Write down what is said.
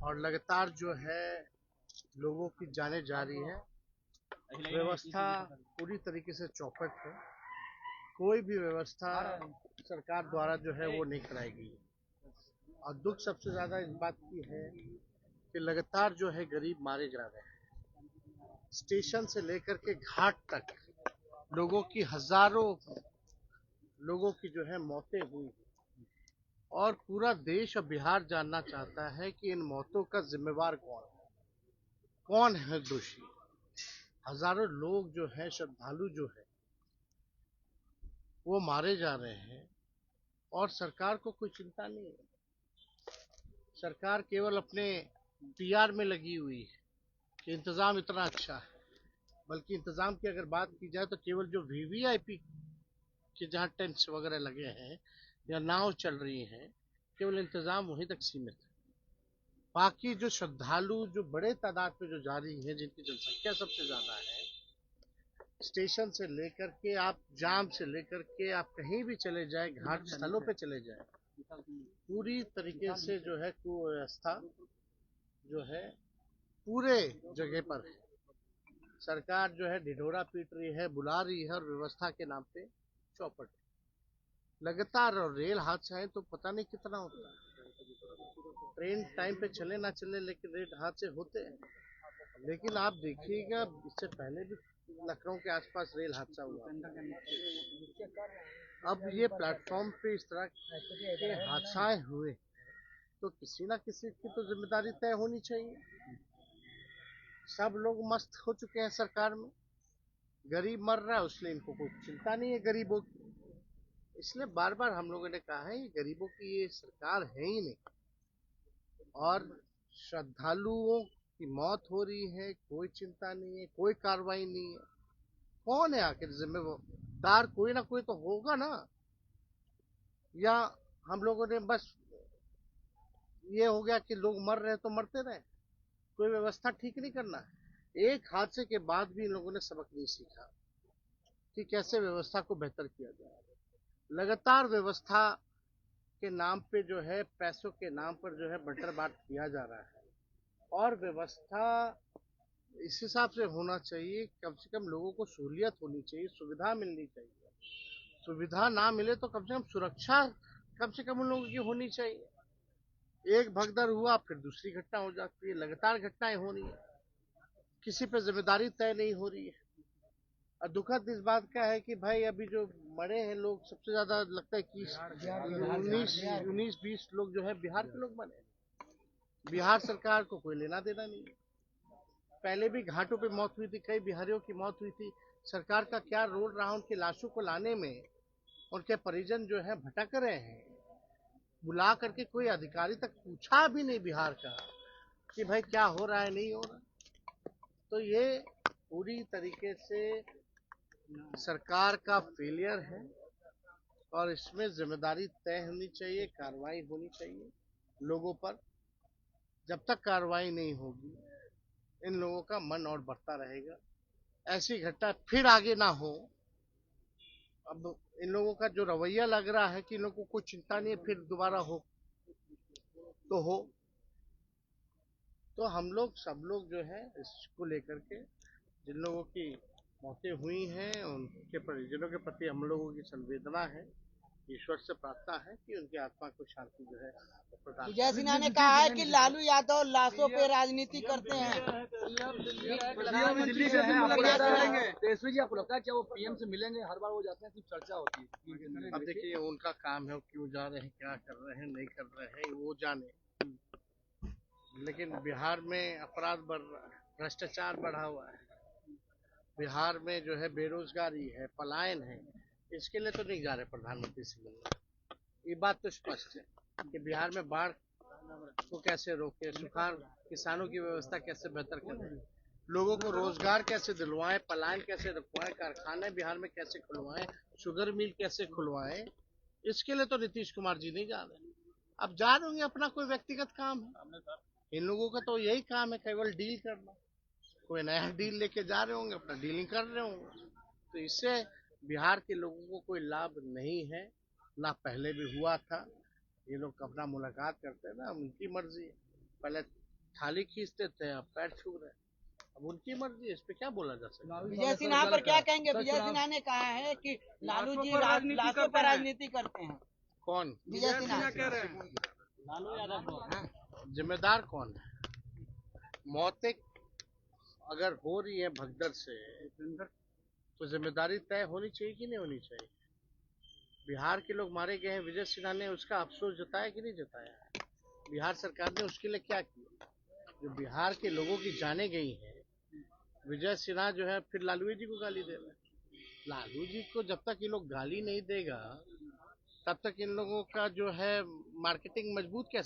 और लगातार जो है लोगों की जाने जा रही है। व्यवस्था पूरी तरीके से चौपट है। कोई भी व्यवस्था सरकार द्वारा जो है वो नहीं कराई गई। और दुख सबसे ज्यादा इस बात की है कि लगातार जो है गरीब मारे जा रहे हैं। स्टेशन से लेकर के घाट तक लोगों की हजारों लोगों की जो है मौतें हुई। और पूरा देश और बिहार जानना चाहता है कि इन मौतों का जिम्मेवार कौन है दोषी। हजारों लोग जो है, श्रद्धालु जो है वो मारे जा रहे हैं और सरकार को कोई चिंता नहीं है। सरकार केवल अपने पीआर में लगी हुई है कि इंतजाम इतना अच्छा है। बल्कि इंतजाम की अगर बात की जाए तो केवल जो वीवीआईपी के जहाँ टेंट्स वगैरह लगे हैं या नाव चल रही है, केवल इंतजाम वहीं तक सीमित है। बाकी जो श्रद्धालु जो बड़े तादाद में जो जा रही है, जिनकी जनसंख्या सबसे ज्यादा है, स्टेशन से लेकर के आप जाम से लेकर के आप कहीं भी चले जाए, घाट स्थलों पे चले जाए, पूरी तरीके से जो है कुव्यवस्था जो है पूरे जगह पर है। सरकार जो है ढिढोरा पीट रही है, बुला रही है और व्यवस्था के नाम पे चौपट है। लगातार और रेल हादसा है तो पता नहीं कितना होता है। ट्रेन टाइम पे चले ना चले लेकिन रेल हादसे होते हैं। लेकिन आप देखिएगा इससे पहले भी लखनऊ के आसपास रेल हादसा हुआ। अब ये प्लेटफॉर्म पे इस तरह के हादसाएं हुए तो किसी ना किसी की तो जिम्मेदारी तय होनी चाहिए। सब लोग मस्त हो चुके हैं सरकार में। गरीब मर रहा है उसलिए इनको कोई चिंता नहीं है गरीबों की। इसलिए बार बार हम लोगों ने कहा है ये गरीबों की ये सरकार है ही नहीं। और श्रद्धालुओं की मौत हो रही है, कोई चिंता नहीं है, कोई कार्रवाई नहीं है। कौन है आखिर जिम्मेदार? कोई ना कोई तो होगा ना। या हम लोगों ने बस ये हो गया कि लोग मर रहे हैं तो मरते रहे, कोई व्यवस्था ठीक नहीं करना है। एक हादसे के बाद भी इन लोगों ने सबक नहीं सीखा कि कैसे व्यवस्था को बेहतर किया जाए। लगातार व्यवस्था के नाम पे जो है, पैसों के नाम पर जो है बंटर बाट किया जा रहा है। और व्यवस्था इस हिसाब से होना चाहिए, कम से कम लोगों को सहूलियत होनी चाहिए, सुविधा मिलनी चाहिए। सुविधा ना मिले तो कम से कम सुरक्षा कम से कम उन लोगों की होनी चाहिए। एक भगदड़ हुआ फिर दूसरी घटना हो जाती है, लगातार घटनाएं हो रही है, किसी पे जिम्मेदारी तय नहीं हो रही है। और दुखद इस बात का है कि भाई अभी जो मरे हैं लोग सबसे ज्यादा लगता है कि 19-20 लोग जो है बिहार के लोग मरे। बिहार सरकार को कोई लेना देना नहीं है। पहले भी घाटों पे मौत हुई थी, कई बिहारियों की मौत हुई थी। सरकार का क्या रोल रहा उनकी लाशों को लाने में? उनके परिजन जो है भटक रहे हैं। बुला करके कोई अधिकारी तक पूछा भी नहीं बिहार का कि भाई क्या हो रहा है, नहीं हो रहा। तो ये पूरी तरीके से सरकार का फेलियर है और इसमें जिम्मेदारी तय होनी चाहिए, कार्रवाई होनी चाहिए लोगों पर। जब तक कार्रवाई नहीं होगी इन लोगों का मन और बढ़ता रहेगा। ऐसी घटना फिर आगे ना हो। अब इन लोगों का जो रवैया लग रहा है कि इन लोगों को कोई चिंता नहीं है, फिर दोबारा हो तो हो। तो हम लोग सब लोग जो है इसको लेकर के, जिन लोगों की मौतें हुई हैं उनके परिजनों के प्रति हम लोगों की संवेदना है। ईश्वर से प्रार्थना है कि उनकी आत्मा को शांति जो है प्रदान विजय सिन्हा ने कहा है कि लालू यादव लाशों पे राजनीति करते हैं। दिल्ली से मुलाकात करेंगे। तेजस्वी जी, आपको लगता है क्या वो पीएम से मिलेंगे? हर बार वो जाते हैं, सिर्फ चर्चा होती है। अब देखिए उनका काम है, वो क्यों जा रहे हैं, क्या कर रहे हैं, नहीं कर रहे हैं, वो जाने। लेकिन बिहार में अपराध बढ़ रहा है, भ्रष्टाचार बढ़ा हुआ है। बिहार में जो है बेरोजगारी है, पलायन है। इसके लिए तो नहीं जा रहे प्रधानमंत्री से मिलने। ये बात तो स्पष्ट है कि बिहार में बाढ़ को कैसे रोके, सुखाड़, किसानों की व्यवस्था कैसे बेहतर करें, लोगों को रोजगार कैसे दिलवाएं, पलायन कैसे रुकवाएं, कारखाने बिहार में कैसे खुलवाएं, शुगर मिल कैसे खुलवाएं। इसके लिए तो नीतीश कुमार जी नहीं जा रहे। अब जा रहे होंगे, अपना कोई व्यक्तिगत काम है। इन लोगों का तो यही काम है, केवल डील करना। कोई नया डील लेके जा रहे होंगे, अपना डीलिंग कर रहे होंगे। तो इससे बिहार के लोगों को कोई लाभ नहीं है, ना पहले भी हुआ था। ये लोग अपना मुलाकात करते हैं ना, उनकी मर्जी है। पहले थाली खींचते थे, अब पैर छू रहे हैं। अब उनकी मर्जी है, इस पे क्या बोला जा सकता है। विजय सिन्हा पर क्या कहेंगे? विजय सिन्हा ने कहा है कि लालू जी लाशों पर राजनीति करते हैं। कौन विजय सिन्हा कह रहे हैं लालू यादव जिम्मेदार कौन है? मौतें अगर हो रही है भगदड़ से, तो जिम्मेदारी तय होनी चाहिए कि नहीं होनी चाहिए? बिहार के लोग मारे गए हैं, विजय सिन्हा ने उसका अफसोस जताया कि नहीं जताया? बिहार सरकार ने उसके लिए क्या किया? जो बिहार के लोगों की जाने गई हैं, विजय सिन्हा जो है फिर लालू जी को गाली दे रहे हैं। लालू जी को जब तक ये लोग गाली नहीं देगा, तब तक इन लोगों का जो है मार्केटिंग मजबूत कैसे